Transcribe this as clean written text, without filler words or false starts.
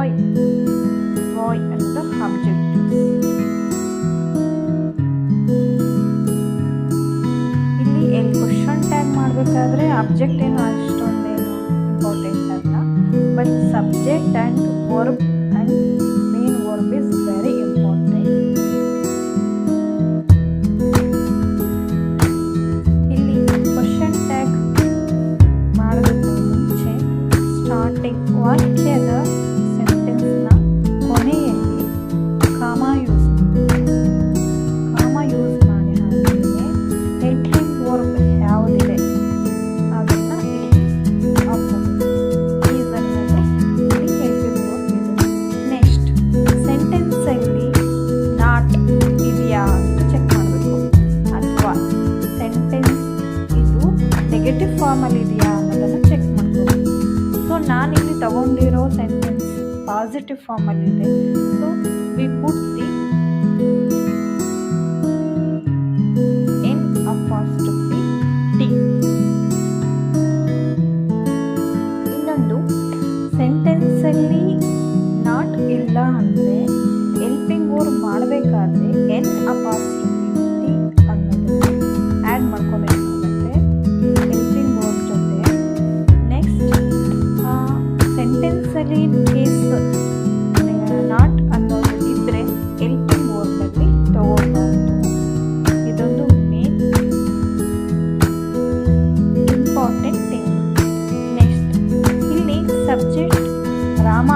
Y ಅನ್ನೋದು objective. ಇಲ್ಲಿ question tag ಮಾಡಬೇಕಾದ್ರೆ ಆಬ್ಜೆಕ್ಟ್ ಏನು ಅಷ್ಟೊಂದೇನು ಇಂಪಾರ್ಟೆಂಟ್ ಅಲ್ಲ, but subject and verb and main verb is very important. ಇಲ್ಲಿ ಕ್ವಶನ್ ಟ್ಯಾಗ್ ಮಾಡೋದಕ್ಕೆ ಮುಂಚೆ ಸ್ಟಾರ್ಟಿಂಗ್ ವಾಕ್ಯದ ಸೆಂಟೆನ್ಸ್ನ ಕೊನೆಯಲ್ಲಿ ಕಾಮ ಯೂಸ್ ಮಾಡಿ ಹಾಗೆಯೇ ಹೆಲ್ಪಿಂಗ್ ವರ್ಬ್ ಯಾವುದಿದೆ ಅದನ್ನು ಹಾಕ್ಬೋದು. ಈಸ್ ಅನ್ನೋದೇ ಇಲ್ಲಿ ಹೆಲ್ಪಿಂಗ್ ವರ್ಬ್ ಇದೆ. ನೆಕ್ಸ್ಟ್ ಸೆಂಟೆನ್ಸಲ್ಲಿ ನಾಟ್ ಇದೆಯಾ ಅಂತ ಚೆಕ್ ಮಾಡಬೇಕು, ಅಥವಾ ಸೆಂಟೆನ್ಸ್ ಇದು ನೆಗೆಟಿವ್ ಫಾರ್ಮಲ್ಲಿ ಇದೆಯಾ ಅನ್ನೋದನ್ನು ಚೆಕ್ ಮಾಡ್ಬೋದು. ಸೊ ನಾನಿಲ್ಲಿ ತಗೊಂಡಿರೋ ಸೆಂಟೆನ್ಸ್ ಪಾಸಿಟಿವ್ ಫಾರ್ಮಲ್ಲಿದೆ. So we put the N apostrophe T. ಇನ್ನೊಂದು ಸೆಂಟೆನ್ಸಲ್ಲಿ ನಾಟ್ ಇಲ್ಲ ಅಂದರೆ ಹೆಲ್ಪಿಂಗ್ ವರ್ಬ್ ಮಾಡಬೇಕಾದ್ರೆ ಎನ್ ಅಪಾಸ್ಟ್ರಫಿ ಟಿ ಅನ್ನೋದನ್ನು ಆ್ಯಡ್ ಮಾಡ್ಕೋಬೇಕಾಗುತ್ತೆ ಹೆಲ್ಪಿಂಗ್ ವರ್ಬ್ ಜೊತೆ. ನೆಕ್ಸ್ಟ್ ಸೆಂಟೆನ್ಸಲ್ಲಿ ಕೇಸ್ ನಾಟ್ ಅನ್ನೋದು ಇದ್ದರೆ ಹೆಲ್ಪಿಂಗ್ ವರ್ಬಲ್ಲಿ ತಗೋಬಾರ್ದು. ಇದೊಂದು ಮೇನ್ ಇಂಪಾರ್ಟೆಂಟ್ ಥಿಂಗ್. ನೆಕ್ಸ್ಟ್ ಇಲ್ಲಿ ಸಬ್ಜೆಕ್ಟ್ ರಾಮ